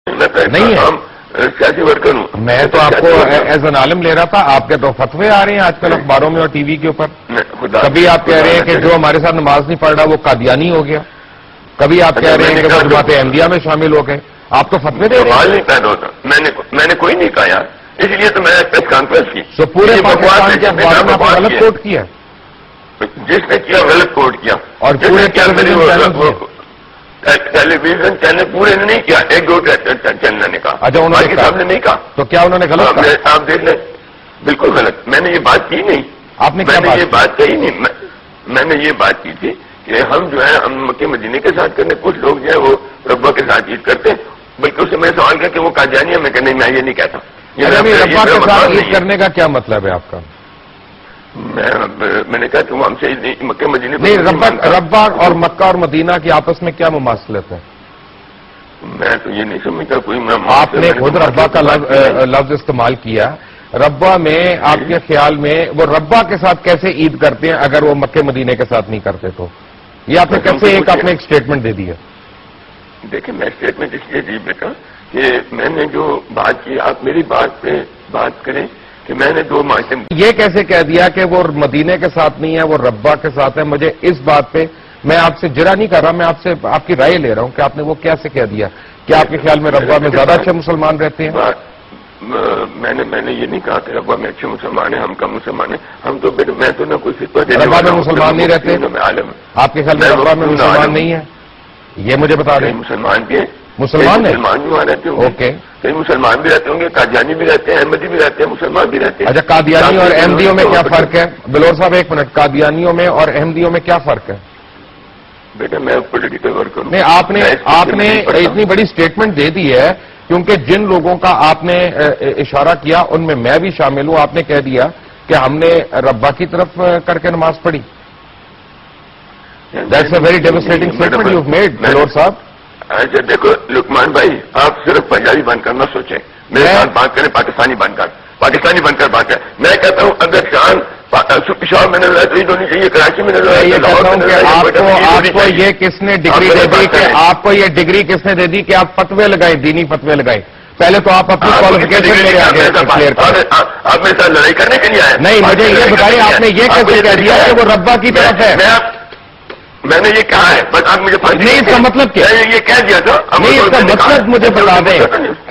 نہیں ہے سیاسی ورکر ہوں. میں تو آپ کو ایز این عالم لے رہا تھا. آپ کے تو فتوے آ رہے ہیں آج کل اخباروں میں اور ٹی وی کے اوپر. کبھی آپ کہہ رہے ہیں کہ جو ہمارے ساتھ نماز نہیں پڑھ رہا وہ قادیانی ہو گیا, کبھی آپ کہہ رہے ہیں کہ وہ جماعت احمدیہ میں شامل ہو گئے. آپ تو فتوے دے رہے ہیں. نہیں پیدا ہوتا, میں نے کوئی نہیں کہا یار, اس لیے تو میں نے پریس کانفرنس کی. تو پورے پاکستان کے اخباروں میں آپ نے غلط کوٹ کیا, جس نے کیا غلط کوٹ کیا, اور پورے ٹیلی ویژن چینل پورے نے نہیں کیا, ایک دو چینل نے کہا. اچھا, انہوں نے صاحب نے نہیں کہا. تو کیا انہوں نے غلط کہا؟ آپ دیکھ لیں, بالکل غلط. میں نے یہ بات کی نہیں. آپ نے میں نے یہ بات کہی نہیں. میں نے یہ بات کی تھی کہ ہم جو ہے ہم مکے مدینے کے ساتھ کرنے, کچھ لوگ جو ہے وہ ربا کے ساتھ عید کرتے ہیں. بلکہ اس سے میں سوال کیا کہ وہ قادیانی ہے, میں کہ نہیں, میں یہ نہیں کہتا. ربا کے ساتھ عید کرنے کا کیا مطلب ہے آپ کا؟ میں نے کہا کہ وہ ہم سے مکے مدینے نہیں, ربا اور مکہ اور مدینہ کی آپس میں کیا مماثلت ہے؟ میں تو یہ نہیں سمجھتا کوئی. آپ نے خود ربا کا لفظ استعمال کیا. ربا میں آپ کے خیال میں وہ ربا کے ساتھ کیسے عید کرتے ہیں اگر وہ مکے مدینے کے ساتھ نہیں کرتے تو؟ یہ آپ نے کیسے آپ نے ایک اسٹیٹمنٹ دے دی ہے؟ دیکھیں, میں اسٹیٹمنٹ اس لیے دی بیٹا کہ میں نے جو بات کی, آپ میری بات پہ بات کریں کہ میں نے دو معاشرے. یہ کیسے کہہ دیا کہ وہ مدینے کے ساتھ نہیں ہے, وہ ربا کے ساتھ ہے؟ مجھے اس بات پہ میں آپ سے جرا نہیں کر رہا, میں آپ سے آپ کی رائے لے رہا ہوں کہ آپ نے وہ کیسے کہہ دیا. کیا آپ کے خیال میں ربا میں زیادہ اچھے مسلمان رہتے ہیں؟ میں نے یہ نہیں کہا کہ ربا میں اچھے مسلمان ہیں, ہم کم مسلمان ہیں. ہم تو میں تو نہ کوئی فتویٰ دینے ربا میں مسلمان نہیں رہتے؟ آپ کے خیال میں ربا میں مسلمان نہیں ہے؟ یہ مجھے بتا دیں. مسلمان بھی ہیں, مسلمان بھی وہاں رہتے ہوں گے. اوکے, کئی مسلمان بھی رہتے ہوں گے, قادیانی بھی رہتے ہیں, احمدی بھی رہتے ہیں, مسلمان بھی رہتے ہیں. اچھا, قادیانی اور احمدیوں میں کیا فرق ہے؟ بلور صاحب ایک منٹ, قادیانیوں میں اور احمدیوں میں کیا فرق ہے؟ بیٹا میں پولیٹیکل ورکر ہوں. نہیں, آپ نے اتنی بڑی اسٹیٹمنٹ دے دی ہے کیونکہ جن لوگوں کا آپ نے اشارہ کیا ان میں بھی شامل ہوں. آپ نے کہہ دیا کہ ہم نے ربا کی طرف کر کے نماز پڑھی. That's a very devastating statement you made بلور صاحب. اچھا دیکھو لقمان بھائی, آپ صرف پنجابی بند کرنا سوچیں, میرے ساتھ بات کریں پاکستانی بن کر بات کریں. میں کہتا ہوں اگر شان پشاور میں نظر تو عید ہونی چاہیے, کراچی میں نظر. یہ کہتا ہوں کہ آپ کو یہ کس نے ڈگری دے دی, کہ آپ کو یہ ڈگری کس نے دے دی کہ آپ فتوے لگائیں, دینی فتوے لگائیں؟ پہلے تو آپ اپنی کوالیفکیشن میرے آگے کلیئر کریں. آپ میرے ساتھ لڑائی کرنے کے لیے آئے؟ نہیں, مجھے یہ بتائیے آپ نے یہ کیسے کہہ دیا کہ وہ ربا کی طرف ہے؟ میں نے یہ کہا ہے, بس آپ مجھے نہیں, اس کا مطلب کیا ہے؟ یہ کہہ دیا تھا. نہیں, اس کا مطلب مجھے بتا دیں,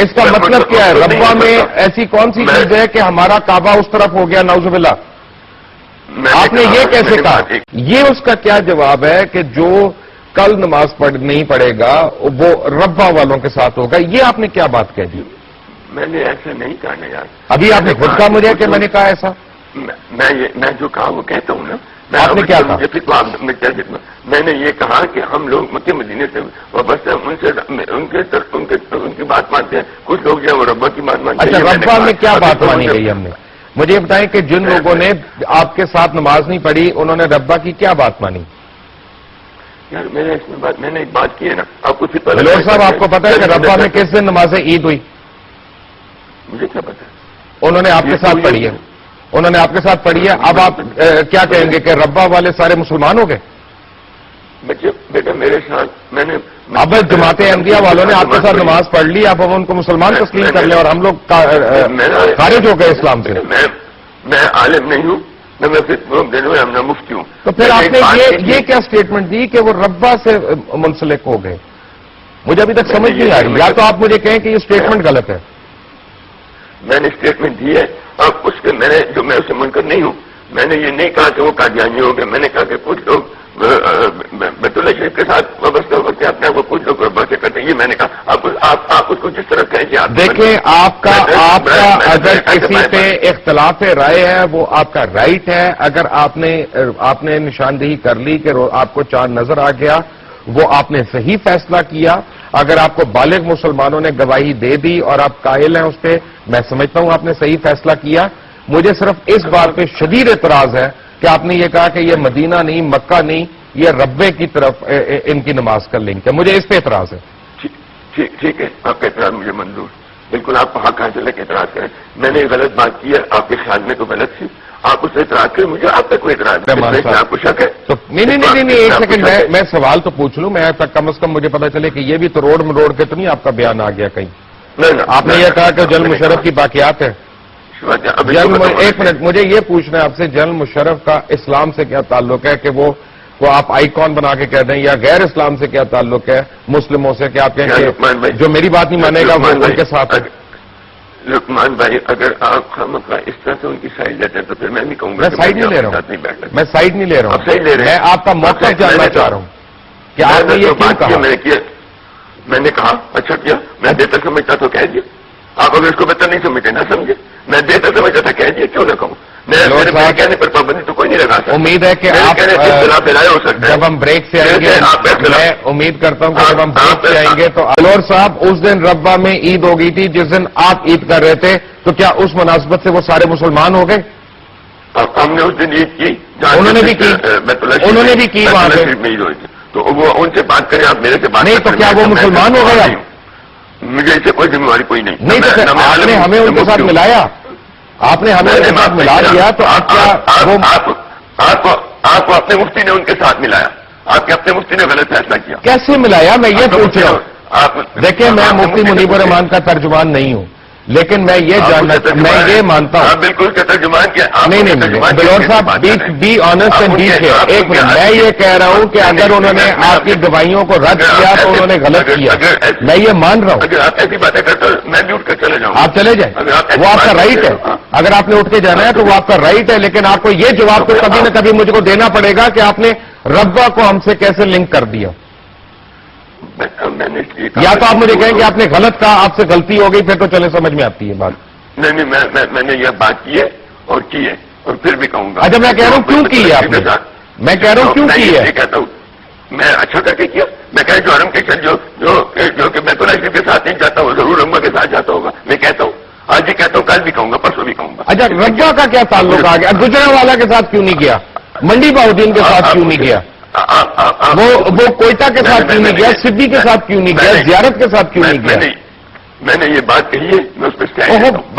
اس کا مطلب کیا ہے؟ ربا میں ایسی کون سی چیز ہے کہ ہمارا کعبہ اس طرف ہو گیا نعوذ باللہ؟ آپ نے یہ کیسے کہا؟ یہ اس کا کیا جواب ہے کہ جو کل نماز نہیں پڑھے گا وہ ربا والوں کے ساتھ ہوگا؟ یہ آپ نے کیا بات کہہ دی؟ میں نے ایسا نہیں کہا نا یار. ابھی آپ نے خود کہا مجھے کہ میں نے کہا ایسا. میں جو کہا وہ کہتا ہوں نا. آپ نے کیا کہا؟ میں نے یہ کہا کہ ہم لوگ مکے مدینے سے وابستہ ان کی بات مانتے ہیں. کچھ لوگ جو ہے وہ ربا کی بات مانتے ہیں. اچھا, ربا میں کیا بات مانی گئی ہم نے؟ مجھے بتائیں کہ جن لوگوں نے آپ کے ساتھ نماز نہیں پڑھی انہوں نے ربا کی کیا بات مانی؟ یار میں نے ایک بات کی ہے نا, آپ کو بلور صاحب آپ کو پتا ہے کہ ربا میں کس دن نماز عید ہوئی؟ مجھے کیا پتا. انہوں نے آپ کے ساتھ پڑھی ہے, انہوں نے آپ کے ساتھ پڑھی ہے. اب آپ کیا کہیں گے کہ ربا والے سارے مسلمان ہو گئے؟ بیٹا میرے ساتھ میں نے اب جماعت احمدیہ والوں نے آپ کے ساتھ نماز پڑھ لی, اب ہم ان کو مسلمان تسلیم کر لیں اور ہم لوگ خارج ہو گئے اسلام سے. میں عالم نہیں ہوں, نہ میں مفتی ہوں. تو پھر آپ نے یہ کیا اسٹیٹمنٹ دی کہ وہ ربا سے منسلک ہو گئے؟ مجھے ابھی تک سمجھ نہیں آ رہی. یا تو آپ مجھے کہیں کہ یہ اسٹیٹمنٹ غلط ہے. میں نے اسٹیٹمنٹ دی ہے, اور اس کے میں اسے منکر نہیں ہوں. میں نے یہ نہیں کہا کہ وہ قادیانی ہو گئے. میں نے کہا کہ کچھ لوگ بیت اللہ شریف کے ساتھ وابستہ ہوتے اپنے آپ کو کچھ لوگ ربا سے کرتے ہیں. یہ میں نے کہا. آپ اس کو جس طرح کہیں کہ آپ دیکھیں, آپ کا اگر کسی پہ اختلاف رائے ہے وہ آپ کا رائٹ ہے. اگر آپ نے نشاندہی کر لی کہ آپ کو چاند نظر آ گیا, وہ آپ نے صحیح فیصلہ کیا. اگر آپ کو بالغ مسلمانوں نے گواہی دے دی اور آپ قائل ہیں اس پہ, میں سمجھتا ہوں آپ نے صحیح فیصلہ کیا. مجھے صرف اس بات پہ شدید اعتراض ہے کہ آپ نے یہ کہا کہ یہ مدینہ نہیں, مکہ نہیں, یہ ربے کی طرف ان کی نماز کا لنک ہے. مجھے اس پہ اعتراض ہے. ٹھیک ہے, آپ کا اعتراض مجھے منظور. بالکل آپ حق حاصل ہے کہ اعتراض کریں. میں نے غلط بات کی ہے, آپ کے خیال میں تو غلط تھی. آپ اس سے اعتراض کریں, مجھے آپ تک کوئی اعتراض نہیں. آپ کو شک ہے تو نہیں, ایک سیکنڈ میں سوال تو پوچھ لوں. میں کم از کم مجھے پتا چلے کہ یہ بھی تو روڈ کے تو نہیں آپ کا بیان آ گیا کہیں. آپ نے یہ کہا کہ جنرل مشرف کی باقیات ہے. ایک منٹ, مجھے یہ پوچھنا ہے آپ سے, جنرل مشرف کا اسلام سے کیا تعلق ہے کہ وہ آپ آئیکن بنا کے کہہ دیں, یا غیر اسلام سے کیا تعلق ہے مسلموں سے کہ آپ کہیں کہ جو میری بات نہیں مانے گا وہ ان کے ساتھ ہے؟ لقمان بھائی, اگر آپ اس طرح سے ان کی سائڈ لیتے ہیں تو پھر میں نہیں کہوں گا. میں سائڈ نہیں لے رہا ہوں, میں سائڈ نہیں لے رہا ہوں, میں آپ کا موقف جاننا چاہ رہا ہوں کہ آپ نے یہ کیوں کہا. میں نے کہا اچھا کیا, میں بہتر سمجھتا تو کہہ دیا. آپ اگر اس کو بہتر نہیں سمجھتے نہ سمجھے, میں بہتر سمجھتا تھا کہہ دیا, کیوں نہ کہوں. میرے کہنے پر پابندی تو کوئی نہیں لگا سکتا. امید ہے کہ آپ ہو سکتا ہے جب ہم بریک سے آئیں گے, میں امید کرتا ہوں کہ جب ہم بریک سے آئیں گے تو بلور صاحب اس دن ربا میں عید ہو گئی تھی جس دن آپ عید کر رہے تھے, تو کیا اس مناسبت سے وہ سارے مسلمان ہو گئے؟ ہم نے اس دن عید کی, انہوں نے بھی کی, انہوں نے بھی کی وہاں پہ, تو وہ ان سے بات کریں, آپ میرے سے بات نہیں تو کیا وہ مسلمان ہو گئے؟ مجھے اس سے کوئی ذمہ داری کوئی نہیں. نہیں تو آپ نے ہمیں ان کے ساتھ ملایا, آپ نے ہمیں ان کے ساتھ ملا دیا, تو آپ کیا آپ کو اپنے مفتی نے ان کے ساتھ ملایا, آپ کے اپنے مفتی نے غلط فیصلہ کیا. کیسے ملایا میں یہ پوچھ رہا ہوں. دیکھیں میں مفتی منیب الرحمان کا ترجمان نہیں ہوں, لیکن میں یہ جاننا, میں یہ مانتا ہوں بالکل اس کا ترجمان کیا. نہیں, بلور صاحب be honest and be fair. ایک منٹ, میں یہ کہہ رہا ہوں کہ اگر انہوں نے آپ کی گواہیوں کو رد کیا تو انہوں نے غلط کیا, میں یہ مان رہا ہوں. اگر آپ ایسی باتیں کرتے ہو میں بھی اٹھ کر چلے جاؤں. آپ چلے جائیں, وہ آپ کا رائٹ ہے. اگر آپ نے اٹھ کے جانا ہے تو وہ آپ کا رائٹ ہے, لیکن آپ کو یہ جواب تو کبھی نہ کبھی مجھ کو دینا پڑے گا کہ آپ نے ربا کو ہم سے کیسے لنک کر دیا. یا تو آپ مجھے کہیں کہ آپ نے غلط کہا, آپ سے غلطی ہو گئی, پھر تو چلے سمجھ میں آتی ہے بات. نہیں, میں نے یہ بات کی ہے اور کی ہے اور پھر بھی کہوں گا. اچھا میں کہہ رہا ہوں کیوں کی ہے آپ نے, میں کہہ رہا ہوں کیوں کی ہے. کہتا ہوں میں اچھا کر کے کیا. میں کہہ جو حرم کے جو کہ بیت اللہ شریف کے ساتھ نہیں جاتا ہوں ضرور ربا کے ساتھ جاتا ہوگا. میں کہتا ہوں, آج بھی کہتا ہوں, کل بھی کہوں گا, پرسوں بھی کہوں گا. اچھا ربا کا کیا تعلق آ گیا؟ گجرانوالہ کے ساتھ کیوں نہیں گیا؟ منڈی بہاؤدین کے ساتھ کیوں نہیں گیا؟ وہ کوئٹہ کے ساتھ کیوں نہیں گیا؟ سدی کے ساتھ کیوں نہیں گیا؟ زیارت کے ساتھ کیوں نہیں گیا؟ میں نے یہ بات کہی ہے, میں اس پہ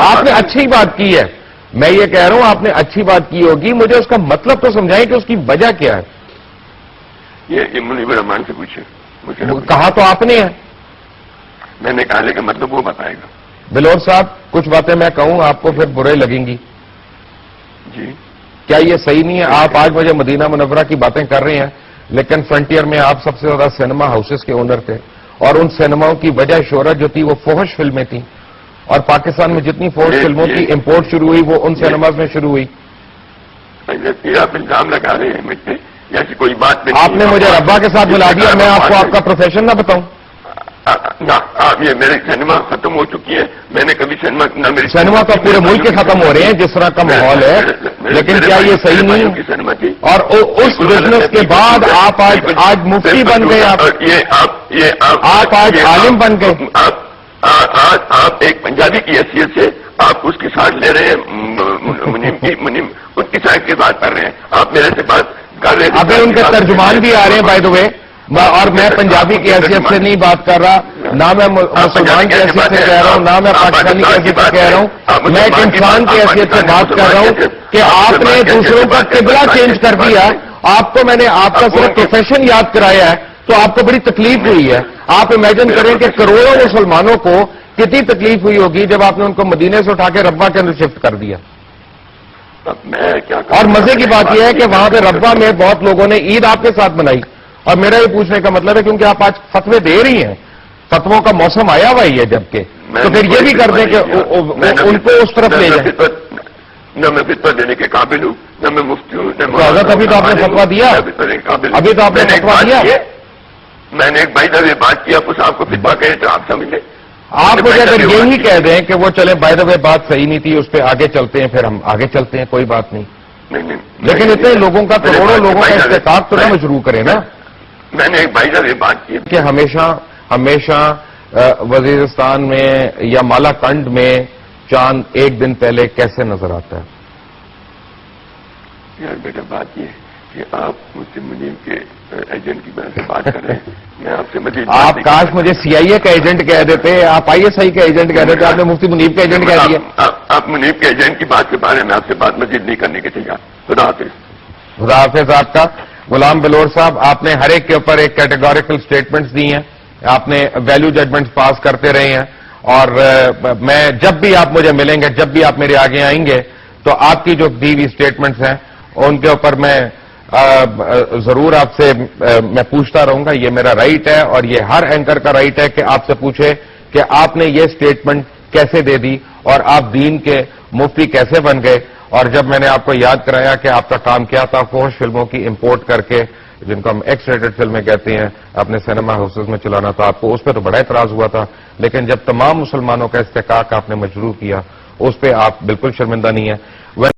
آپ نے اچھی بات کی ہے, میں یہ کہہ رہا ہوں آپ نے اچھی بات کی ہوگی, مجھے اس کا مطلب تو سمجھائیں کہ اس کی وجہ کیا ہے. یہ منیب الرحمان سے پوچھے, کہا تو آپ نے ہے. میں نے کہا لیکن مطلب وہ بتائے گا. بلور صاحب کچھ باتیں میں کہوں آپ کو پھر برے لگیں گی. جی کیا یہ صحیح نہیں ہے؟ آپ آج مجھے مدینہ منورہ کی باتیں کر رہے ہیں, لیکن فرنٹیئر میں آپ سب سے زیادہ سینما ہاؤسز کے اونر تھے, اور ان سینماؤں کی وجہ شہرت جو تھی وہ فحش فلمیں تھیں, اور پاکستان میں جتنی فحش فلموں کی امپورٹ شروع ہوئی وہ ان سینماز میں شروع ہوئی. آپ الزام لگا رہے ہیں مجھ پہ, جیسی کوئی بات نہیں. آپ نے مجھے ربا کے ساتھ ملا دیا, میں آپ کو آپ کا پروفیشن نہ بتاؤں. یہ میرے سینما ختم ہو چکی ہے, میں نے کبھی سینما تو پورے ملک کے ختم ہو رہے ہیں جس طرح کا ماحول ہے, لیکن کیا یہ صحیح نہیں؟ اور اس بزنس کے بعد آپ آج مفتی بن گئے, آپ آج عالم بن گئے. آپ ایک پنجابی کی حیثیت سے آپ اس کی ساتھ لے رہے ہیں, منیم ان کی سائڈ کی بات کر رہے ہیں, آپ میرے سے بات کر رہے ہیں. ابھی ان کے ترجمان بھی آ رہے ہیں بائی دا وے, اور میں پنجابی کی حیثیت سے نہیں بات کر رہا, نہ میں مسلمان کی حیثیت سے کہہ رہا ہوں, نہ میں پاکستانی کی حیثیت سے کہہ رہا ہوں, میں ایک انسان کی حیثیت سے بات کر رہا ہوں کہ آپ نے دوسروں کا قبلہ چینج کر دیا. آپ کو میں نے آپ کا صرف پروفیشن یاد کرایا ہے تو آپ کو بڑی تکلیف ہوئی ہے. آپ امیجن کریں کہ کروڑوں مسلمانوں کو کتنی تکلیف ہوئی ہوگی جب آپ نے ان کو مدینے سے اٹھا کے ربا کے اندر شفٹ کر دیا. اور مزے کی بات یہ ہے کہ وہاں پہ ربا میں بہت لوگوں نے عید آپ کے ساتھ منائی, اور میرا یہ پوچھنے کا مطلب ہے کیونکہ آپ آج فتوے دے رہی ہیں, فتووں کا موسم آیا ہوا ہی ہے جبکہ, تو پھر یہ بھی کر دیں کہ ان کو اس طرف لے جائیں. نہ میں فتویٰ دینے کے قابل ہوں, نہ میں مفتی ہوں, حضرت ابھی تو آپ نے فتویٰ دیا, ابھی تو آپ نے فتویٰ دیا. میں نے ایک بھائی سے بات کیا, کچھ آپ کو فتویٰ کہے تو آپ سمجھ لیں. آپ مجھے اگر یہی کہہ دیں کہ وہ چلے بائی دا وے بات صحیح نہیں تھی, اس پہ آگے چلتے ہیں, پھر ہم آگے چلتے ہیں, کوئی بات نہیں. لیکن اتنے لوگوں کا, کروڑوں لوگوں کا استحقاق تو نہ مشروع کریں نا. میں نے ایک بھائی سے بات کی کہ ہمیشہ وزیرستان میں یا مالا کنڈ میں چاند ایک دن پہلے کیسے نظر آتا ہے؟ یار بیٹا بات یہ ہے کہ آپ مجھ سے منیم کے ایجنٹ کی وجہ سے بات کر رہے ہیں, میں آپ سے مزید آپ کاش مجھے سی آئی اے کا ایجنٹ کہہ دیتے, آپ آئی ایس آئی کا ایجنٹ کہہ دیتے, آپ نے مفتی منیب کا ایجنٹ کہہ دیا. آپ منیب کے ایجنٹ کی بات کے بارے میں آپ سے بات مزید نہیں کرنے کے تیار. خدا حافظ. خدا حافظ. آپ کا غلام بلور صاحب, آپ نے ہر ایک کے اوپر ایک کیٹیگوریکل سٹیٹمنٹس دی ہیں, آپ نے ویلیو ججمنٹس پاس کرتے رہے ہیں, اور میں جب بھی آپ مجھے ملیں گے، جب بھی آپ میرے آگے آئیں گے، تو آپ کی جو دی ہوئی اسٹیٹمنٹس ہیں ان کے اوپر میں ضرور آپ سے میں پوچھتا رہوں گا. یہ میرا رائٹ ہے، اور یہ ہر اینکر کا رائٹ ہے کہ آپ سے پوچھے کہ آپ نے یہ اسٹیٹمنٹ کیسے دے دی اور آپ دین کے مفتی کیسے بن گئے. اور جب میں نے آپ کو یاد کرایا کہ آپ کا کام کیا تھا، فحش فلموں کی امپورٹ کر کے، جن کو ہم ایکس ریٹڈ فلمیں کہتے ہیں، اپنے سینما ہاؤسز میں چلانا تھا، آپ کو اس پہ تو بڑا اعتراض ہوا تھا. لیکن جب تمام مسلمانوں کا استحقاق آپ نے مجروح کیا، اس پہ آپ بالکل شرمندہ نہیں ہیں.